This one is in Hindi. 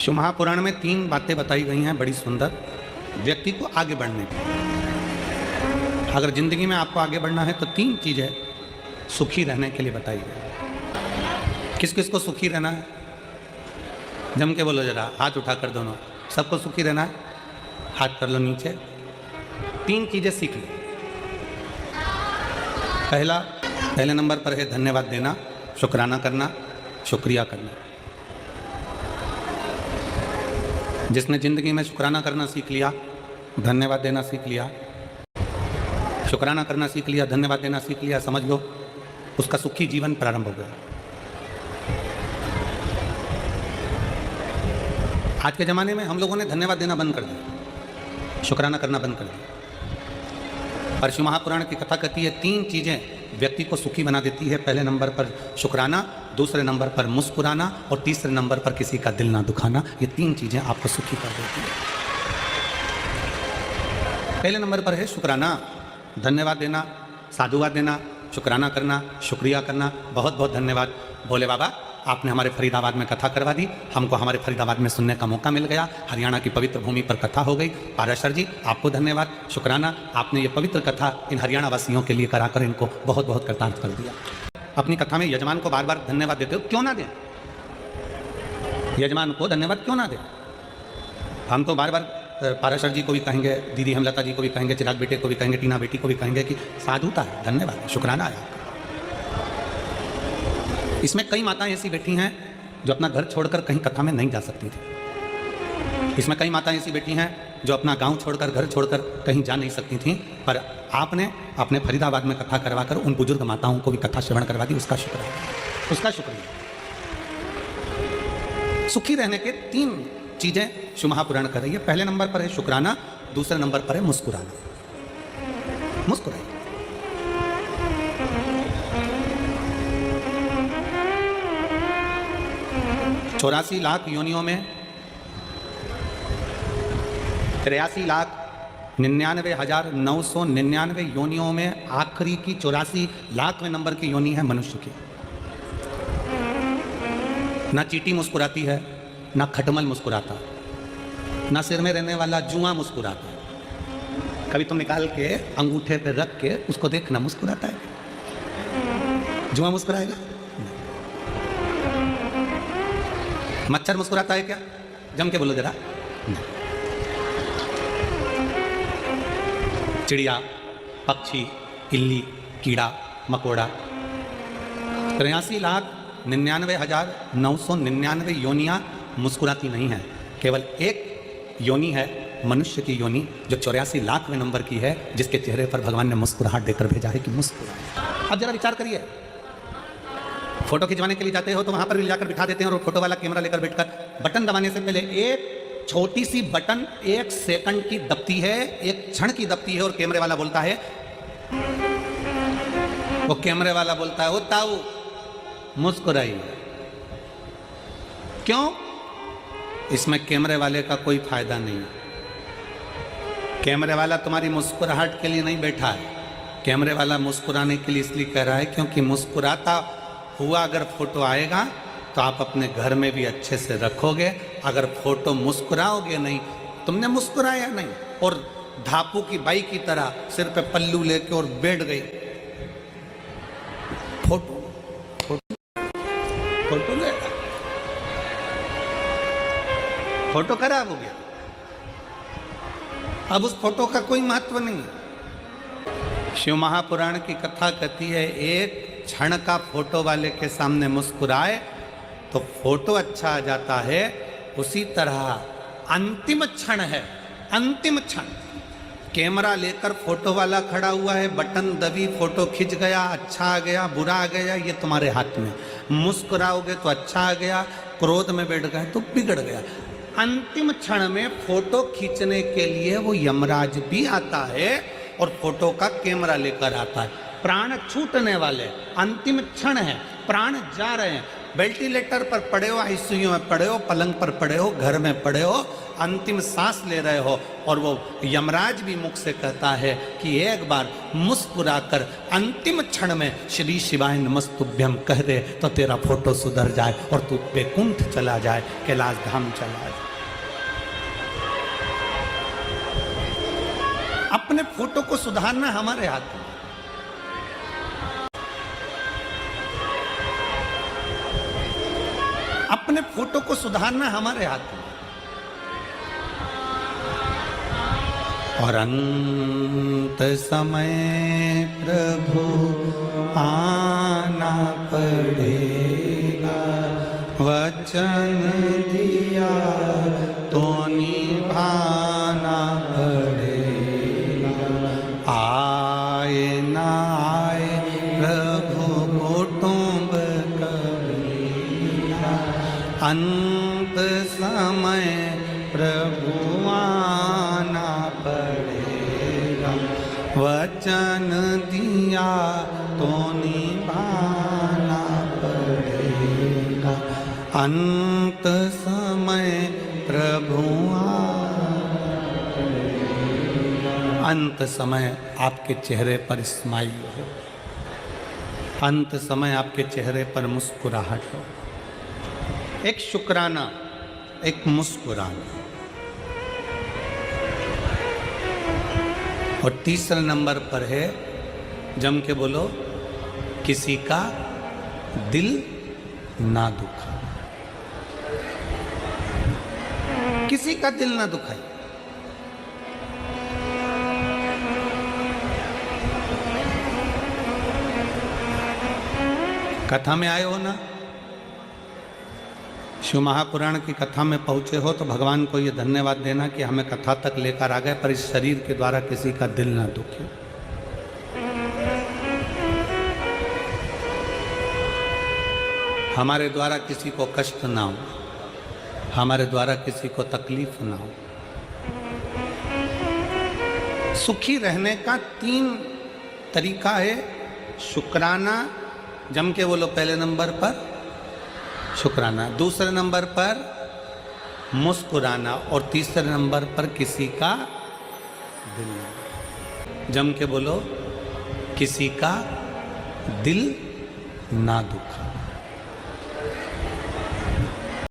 शिव महापुराण में 3 बातें बताई गई हैं बड़ी सुंदर, व्यक्ति को आगे बढ़ने की। अगर जिंदगी में आपको आगे बढ़ना है तो 3 चीजें सुखी रहने के लिए बताई गई। किस किस को सुखी रहना है? जम के बोलो जरा, हाथ उठाकर दोनों। सबको सुखी रहना है? हाथ कर लो नीचे। 3 चीजें सीख लो। पहले नंबर पर है धन्यवाद देना, शुक्राना करना, शुक्रिया करना। जिसने ज़िंदगी में शुक्राना करना सीख लिया, धन्यवाद देना सीख लिया, शुक्राना करना सीख लिया, धन्यवाद देना सीख लिया, समझ लो उसका सुखी जीवन प्रारंभ हो गया। आज के ज़माने में हम लोगों ने धन्यवाद देना बंद कर दिया, शुक्राना करना बंद कर दिया। पर शिव महापुराण की कथा कहती है 3 चीज़ें व्यक्ति को सुखी बना देती है। पहले नंबर पर शुक्राना, दूसरे नंबर पर मुस्कुराना और तीसरे नंबर पर किसी का दिल ना दुखाना। ये 3 चीज़ें आपको सुखी कर देती है। पहले नंबर पर है शुक्राना, धन्यवाद देना, साधुवाद देना, शुक्राना करना, शुक्रिया करना। बहुत बहुत धन्यवाद भोले बाबा, आपने हमारे फरीदाबाद में कथा करवा दी, हमको हमारे फरीदाबाद में सुनने का मौका मिल गया। हरियाणा की पवित्र भूमि पर कथा हो गई। पाराशर जी आपको धन्यवाद, शुक्राना, आपने ये पवित्र कथा इन हरियाणा वासियों के लिए कराकर इनको बहुत बहुत कृतार्थ कर दिया। अपनी कथा में यजमान को बार बार धन्यवाद देते हो, क्यों ना दें? यजमान को धन्यवाद क्यों ना दें? हम तो बार बार पाराशर जी को भी कहेंगे, दीदी हेमलता जी को भी कहेंगे, चिराग बेटे को भी कहेंगे, टीना बेटी को भी कहेंगे कि साधुता है, धन्यवाद है, शुक्राना है। इसमें कई माताएं ऐसी बैठी हैं जो अपना घर छोड़कर कहीं कथा में नहीं जा सकती थी। इसमें कई माताएं ऐसी बैठी हैं जो अपना गांव छोड़कर, घर छोड़कर कहीं जा नहीं सकती थीं, पर आपने अपने फरीदाबाद में कथा करवाकर उन बुजुर्ग माताओं को भी कथा श्रवण करवा दी। उसका शुक्र है, उसका शुक्रिया। सुखी रहने के 3 चीजें शिव महापुराण कर रही है। पहले नंबर पर है शुक्राना, दूसरे नंबर पर है मुस्कुराना। मुस्कुराइए। 84 लाख योनियों में 83,99,999 योनियों में आखिरी की 84 लाखवें नंबर की योनि है मनुष्य की। ना चींटी मुस्कुराती है, ना खटमल मुस्कुराता, ना सिर में रहने वाला जुआ मुस्कुराता। कभी तुम निकाल के अंगूठे पे रख के उसको देखना, मुस्कुराता है? जुआ मुस्कुराएगा? मच्छर मुस्कुराता है क्या? जम के बोलो जरा। चिड़िया, पक्षी, इल्ली, कीड़ा मकोड़ा। 83,99,999 योनियां मुस्कुराती नहीं है। केवल एक योनि है मनुष्य की योनि, जो 84 लाखवें नंबर की है, जिसके चेहरे पर भगवान ने मुस्कुराहट देकर भेजा है कि मुस्कुराए। अब जरा विचार करिए, फोटो खिंचवाने के लिए जाते हो तो वहां पर भी जाकर बिठा देते हैं और फोटो वाला कैमरा लेकर बैठकर बटन दबाने से पहले एक छोटी सी बटन 1 सेकंड की दबती है, 1 क्षण की दबती है, और कैमरे वाला बोलता है, वो कैमरे वाला बोलता है, ओ ताऊ मुस्कुराइए। क्यों? इसमें कैमरे वाले का कोई फायदा नहीं। कैमरे वाला तुम्हारी मुस्कुराहट के लिए नहीं बैठा है। कैमरे वाला मुस्कुराने के लिए इसलिए कह रहा है क्योंकि मुस्कुराता हुआ अगर फोटो आएगा तो आप अपने घर में भी अच्छे से रखोगे। अगर फोटो मुस्कुराओगे नहीं, तुमने मुस्कुराया नहीं और धापू की बाई की तरह सिर पे पल्लू लेके और बैठ गई, फोटो फोटो फोटो ले, फोटो खराब हो गया। अब उस फोटो का कोई महत्व नहीं है। शिव महापुराण की कथा कहती है, एक क्षण का फोटो वाले के सामने मुस्कुराए तो फोटो अच्छा आ जाता है। उसी तरह अंतिम क्षण है, अंतिम क्षण। कैमरा लेकर फोटो वाला खड़ा हुआ है, बटन दबी, फोटो खिंच गया, अच्छा आ गया, बुरा आ गया, ये तुम्हारे हाथ में। मुस्कुराओगे तो अच्छा आ गया, क्रोध में बैठ गए तो बिगड़ गया। अंतिम क्षण में फोटो खींचने के लिए वो यमराज भी आता है और फोटो का कैमरा लेकर आता है। प्राण छूटने वाले, अंतिम क्षण है, प्राण जा रहे हैं, वेंटिलेटर पर पड़े हो, आईसीयू में पड़े हो, पलंग पर पड़े हो, घर में पड़े हो, अंतिम सांस ले रहे हो, और वो यमराज भी मुख से कहता है कि एक बार मुस्कुराकर अंतिम क्षण में श्री शिवाय नमस्तुभ्यम कह दे तो तेरा फोटो सुधर जाए और तू वैकुंठ चला जाए, कैलाश धाम चला जाए। अपने फोटो को सुधारना हमारे हाथ में। अपने फोटो को सुधारना हमारे हाथ में। और अंत समय प्रभु आना पड़ेगा, वचन दिया तो निभाना पड़ेगा। आए ना आए प्रभु कुटुंब कबीरा, अंत समय प्रभु आना पड़ेगा, वचन दिया तो निभाना पड़ेगा। अंत समय प्रभु अंत समय आपके चेहरे पर स्माइल हो, अंत समय आपके चेहरे पर मुस्कुराहट हो, एक शुक्राना, एक मुस्कुराना। और तीसरे नंबर पर है, जम के बोलो, किसी का दिल ना दुखा, किसी का दिल ना दुखाए। कथा में आए हो ना, शिव महापुराण की कथा में पहुंचे हो तो भगवान को ये धन्यवाद देना कि हमें कथा तक लेकर आ गए, पर इस शरीर के द्वारा किसी का दिल ना दुखे। हमारे द्वारा किसी को कष्ट ना हो, हमारे द्वारा किसी को तकलीफ ना हो। सुखी रहने का 3 तरीका है। शुक्राना, जम के बोलो, पहले नंबर पर शुक्राना, दूसरे नंबर पर मुस्कुराना, और तीसरे नंबर पर किसी का दिल। जम के बोलो, किसी का दिल ना दुखा।